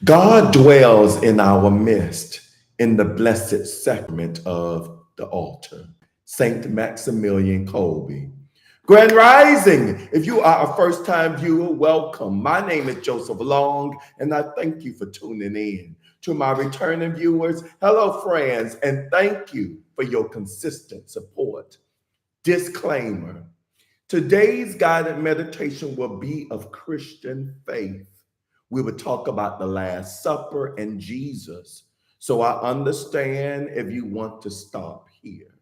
God dwells in our midst in the blessed sacrament of the altar. Saint Maximilian Kolbe. Grand Rising, if you are a first time viewer, welcome. My name is Joseph Long, and I thank you for tuning in. To my returning viewers, hello, friends, and thank you for your consistent support. Disclaimer: today's guided meditation will be of Christian faith. We will talk about the Last Supper and Jesus. So I understand if you want to stop here.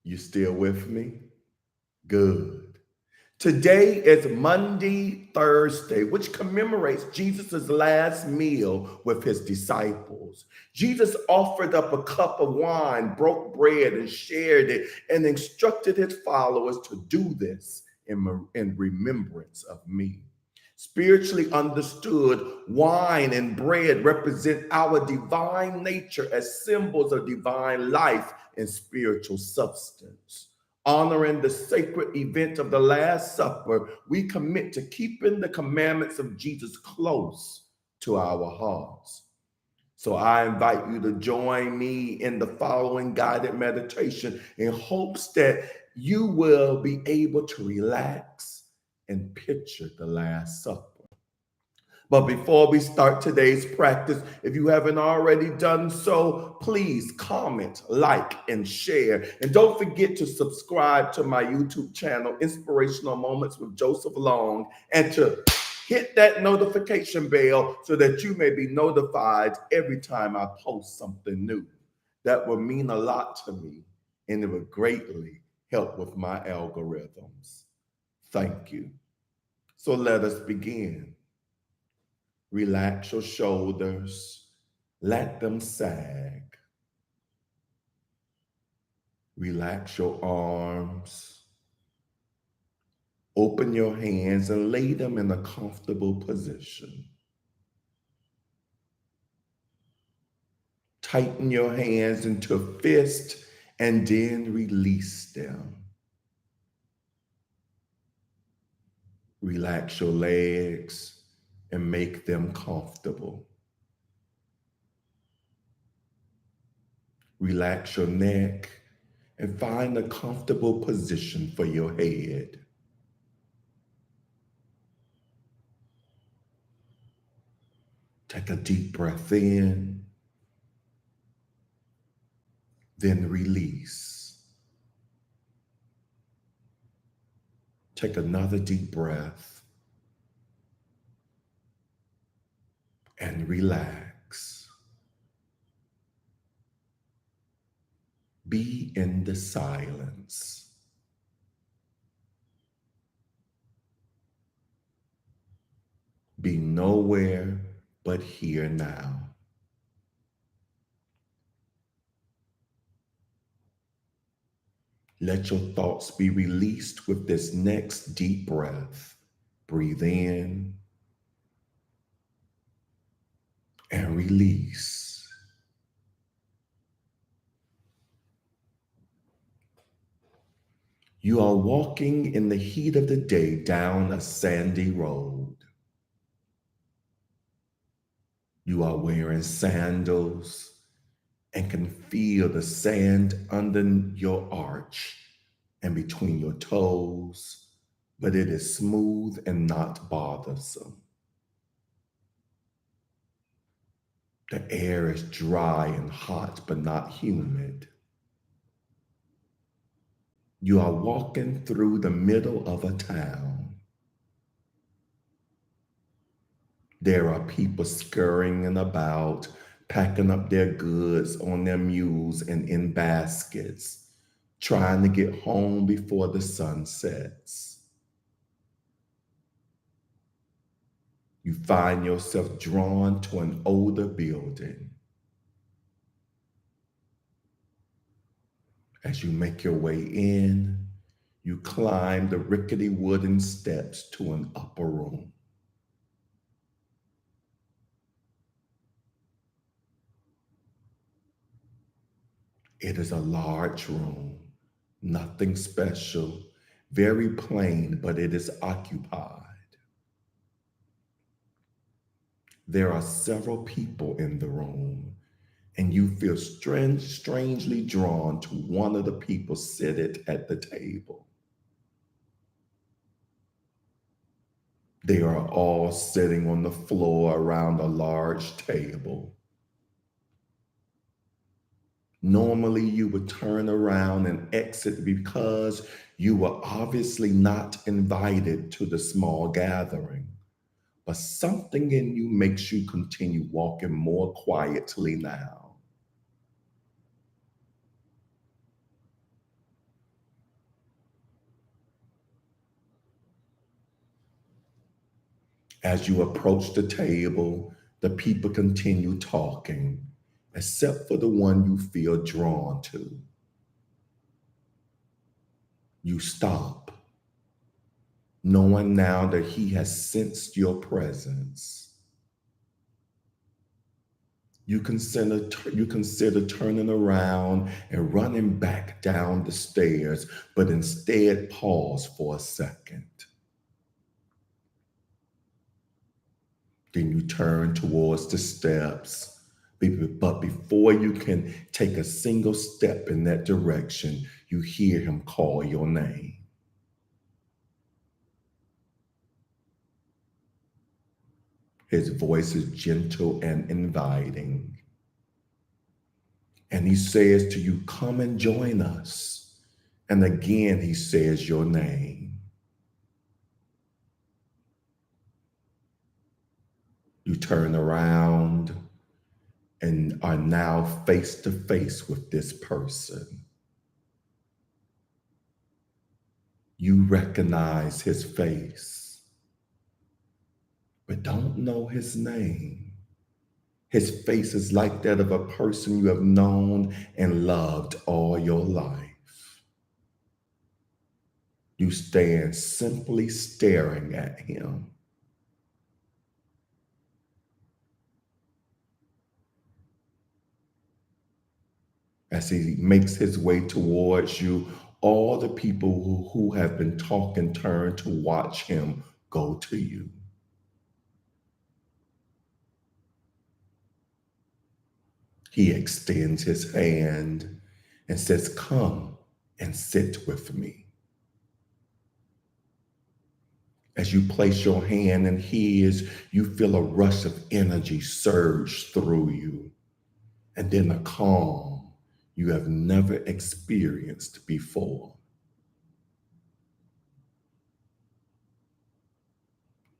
You still with me? Good. Today is Maundy Thursday, which commemorates Jesus' last meal with his disciples. Jesus offered up a cup of wine, broke bread, and shared it, and instructed his followers to do this in remembrance of me. Spiritually understood, wine and bread represent our divine nature as symbols of divine life and spiritual substance. Honoring the sacred event of the Last Supper, we commit to keeping the commandments of Jesus close to our hearts. So I invite you to join me in the following guided meditation in hopes that you will be able to relax and picture the Last Supper. But before we start today's practice, if you haven't already done so, please comment, like, and share. And don't forget to subscribe to my YouTube channel, Inspirational Moments with Joseph Long, and to hit that notification bell so that you may be notified every time I post something new. That will mean a lot to me, and it will greatly help with my algorithms. Thank you. So let us begin. Relax your shoulders, let them sag. Relax your arms. Open your hands and lay them in a comfortable position. Tighten your hands into a fist and then release them. Relax your legs and make them comfortable. Relax your neck and find a comfortable position for your head. Take a deep breath in, then release. Take another deep breath and relax. Be in the silence. Be nowhere but here now. Let your thoughts be released with this next deep breath. Breathe in and release. You are walking in the heat of the day down a sandy road. You are wearing sandals and can feel the sand under your arch and between your toes, but it is smooth and not bothersome. The air is dry and hot, but not humid. You are walking through the middle of a town. There are people scurrying about, packing up their goods on their mules and in baskets, trying to get home before the sun sets. You find yourself drawn to an older building. As you make your way in, you climb the rickety wooden steps to an upper room. It is a large room, nothing special, very plain, but it is occupied. There are several people in the room, and you feel strangely drawn to one of the people seated at the table. They are all sitting on the floor around a large table. Normally, you would turn around and exit because you were obviously not invited to the small gathering. But something in you makes you continue walking more quietly now. As you approach the table, the people continue talking, except for the one you feel drawn to. You stop, knowing now that he has sensed your presence. You consider turning around and running back down the stairs, but instead pause for a second. Then you turn towards the steps. But before you can take a single step in that direction, you hear him call your name. His voice is gentle and inviting. And he says to you, "Come and join us." And again, he says your name. You turn around and are now face to face with this person. You recognize his face, but don't know his name. His face is like that of a person you have known and loved all your life. You stand simply staring at him. As he makes his way towards you, all the people who have been talking turn to watch him go to you. He extends his hand and says, "Come and sit with me." As you place your hand in his, you feel a rush of energy surge through you, and then a calm you have never experienced before.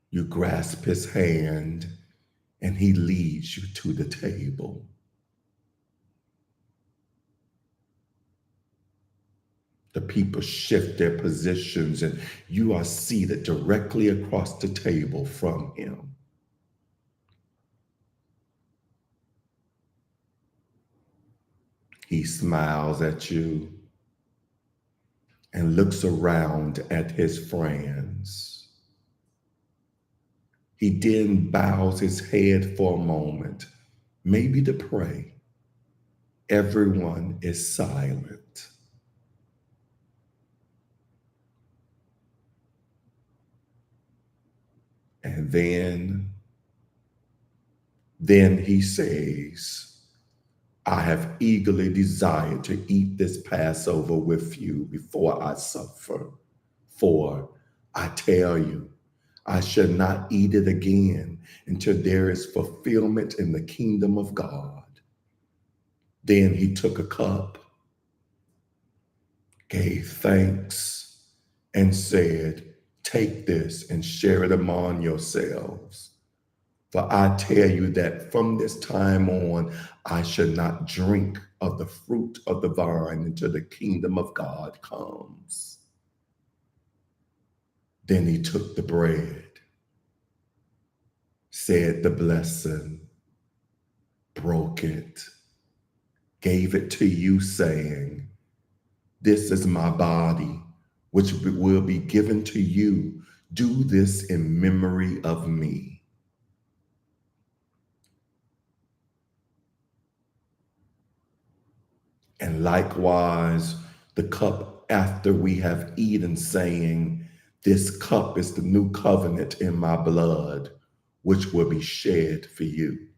You grasp his hand, and he leads you to the table. The people shift their positions, and you are seated directly across the table from him. He smiles at you and looks around at his friends. He then bows his head for a moment, maybe to pray. Everyone is silent. And then he says, "I have eagerly desired to eat this Passover with you before I suffer. For I tell you, I shall not eat it again until there is fulfillment in the kingdom of God." Then he took a cup, gave thanks, and said, "Take this and share it among yourselves. For I tell you that from this time on, I shall not drink of the fruit of the vine until the kingdom of God comes." Then he took the bread, said the blessing, broke it, gave it to you, saying, "This is my body, which will be given to you. Do this in memory of me." And likewise, the cup after we have eaten, saying, "This cup is the new covenant in my blood, which will be shed for you."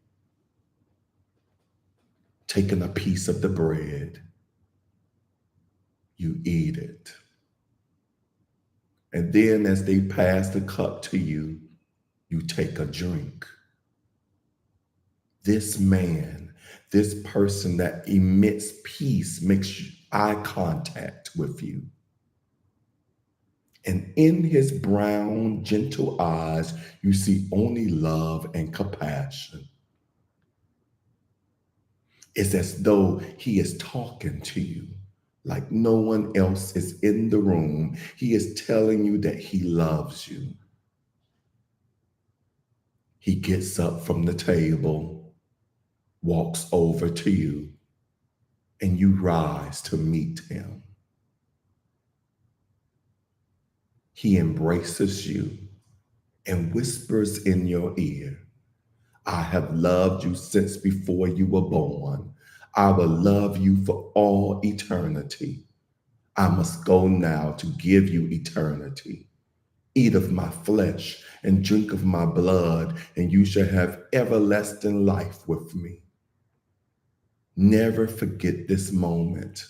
Taking a piece of the bread, you eat it. And then as they pass the cup to you, you take a drink. This man, this person that emits peace, makes eye contact with you. And in his brown, gentle eyes, you see only love and compassion. It's as though he is talking to you like no one else is in the room. He is telling you that he loves you. He gets up from the table, walks over to you, and you rise to meet him. He embraces you and whispers in your ear, "I have loved you since before you were born. I will love you for all eternity. I must go now to give you eternity. Eat of my flesh and drink of my blood, and you shall have everlasting life with me." Never forget this moment.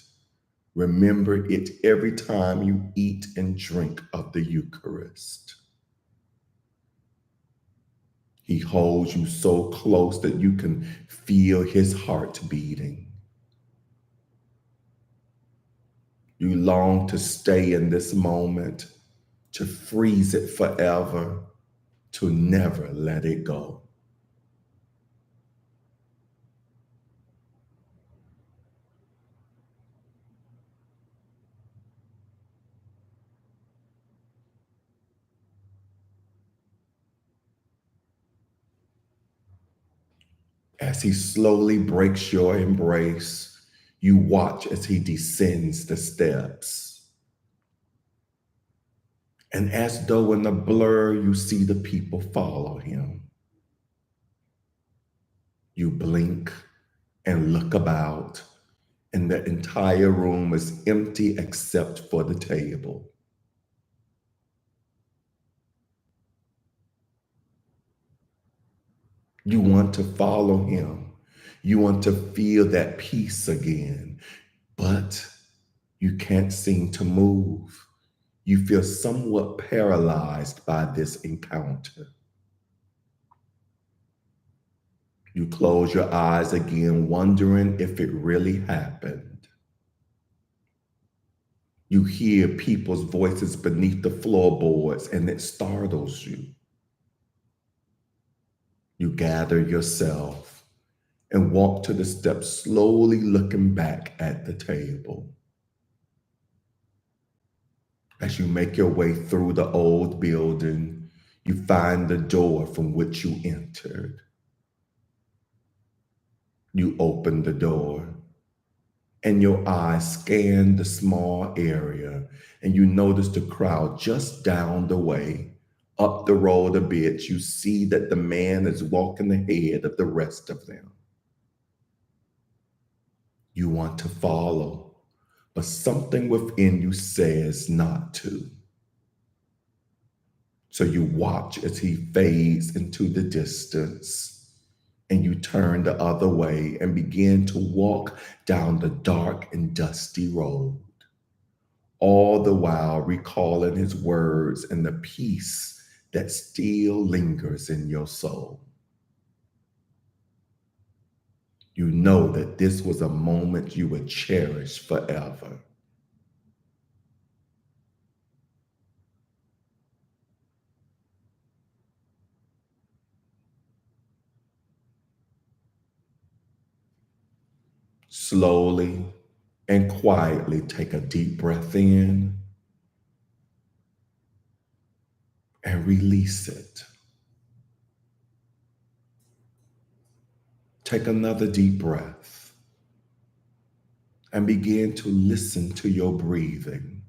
Remember it every time you eat and drink of the Eucharist. He holds you so close that you can feel his heart beating. You long to stay in this moment, to freeze it forever, to never let it go. As he slowly breaks your embrace, you watch as he descends the steps. And as though in a blur, you see the people follow him. You blink and look about, and the entire room is empty except for the table. You want to follow him. You want to feel that peace again, but you can't seem to move. You feel somewhat paralyzed by this encounter. You close your eyes again, wondering if it really happened. You hear people's voices beneath the floorboards, and it startles you. You gather yourself and walk to the steps, slowly looking back at the table. As you make your way through the old building, you find the door from which you entered. You open the door, and your eyes scan the small area, and you notice the crowd just down the way. Up the road a bit, you see that the man is walking ahead of the rest of them. You want to follow, but something within you says not to. So you watch as he fades into the distance, and you turn the other way and begin to walk down the dark and dusty road, all the while recalling his words and the peace that still lingers in your soul. You know that this was a moment you would cherish forever. Slowly and quietly take a deep breath in and release it. Take another deep breath and begin to listen to your breathing.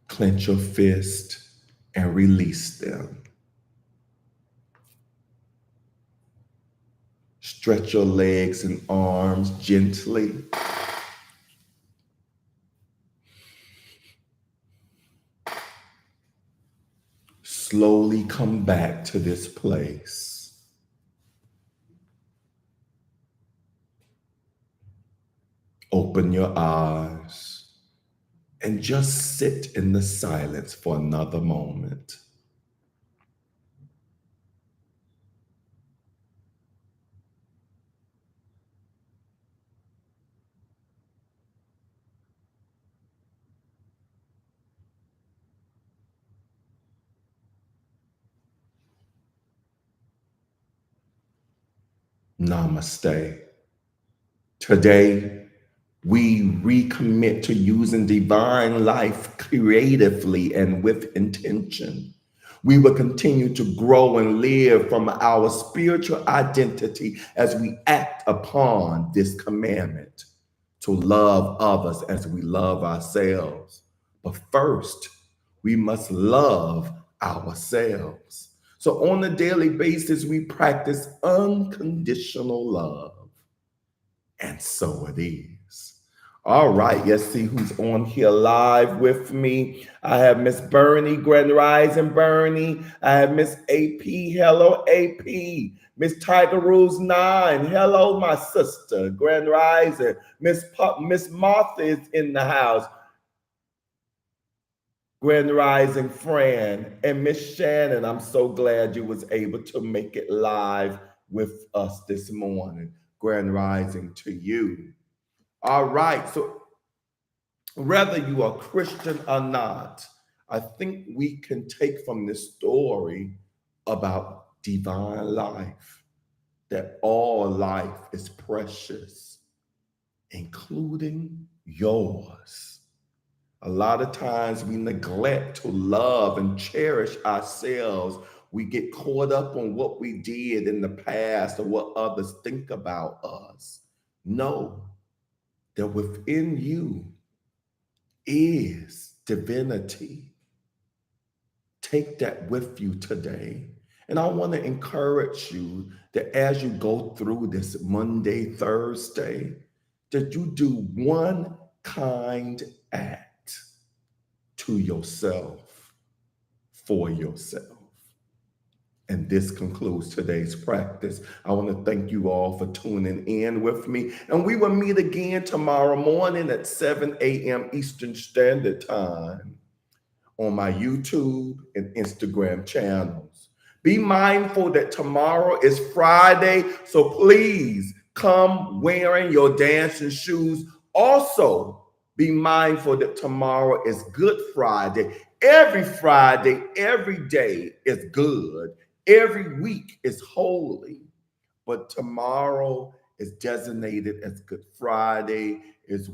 Clench your fist and release them. Stretch your legs and arms gently. Slowly come back to this place. Open your eyes and just sit in the silence for another moment. Namaste. Today, we recommit to using divine life creatively and with intention. We will continue to grow and live from our spiritual identity as we act upon this commandment to love others as we love ourselves. But first, we must love ourselves. So on a daily basis, we practice unconditional love. And so it is. All right, let's see who's on here live with me. I have Miss Bernie, Grand Rising Bernie. I have Miss AP. Hello, AP. Miss Tiger Rules 9. Hello, my sister, Grand Rising. Miss Martha is in the house. Grand Rising Fran. And Miss Shannon, I'm so glad you was able to make it live with us this morning. Grand Rising to you. All right. So whether you are Christian or not, I think we can take from this story about divine life that all life is precious, including yours. A lot of times we neglect to love and cherish ourselves. We get caught up on what we did in the past or what others think about us. Know that within you is divinity. Take that with you today. And I want to encourage you that as you go through this Maundy Thursday, that you do one kind act to yourself, for yourself. And this concludes today's practice. I want to thank you all for tuning in with me. And we will meet again tomorrow morning at 7 a.m. Eastern Standard Time on my YouTube and Instagram channels. Be mindful that tomorrow is Friday, so please come wearing your dancing shoes. Also, be mindful that tomorrow is Good Friday. Every Friday, every day is good. Every week is holy. But tomorrow is designated as Good Friday, is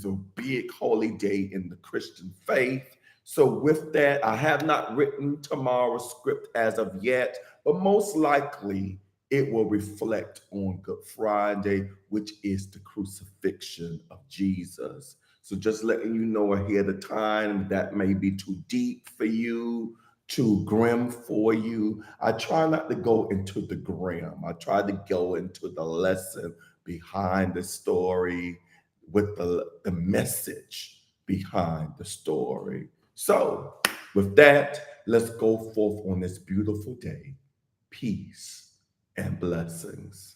a big holy day in the Christian faith. So with that, I have not written tomorrow's script as of yet, but most likely it will reflect on Good Friday, which is the crucifixion of Jesus. So just letting you know ahead of time, that may be too deep for you, too grim for you. I try not to go into the grim. I try to go into the lesson behind the story with the message behind the story. So, with that, let's go forth on this beautiful day. Peace and blessings.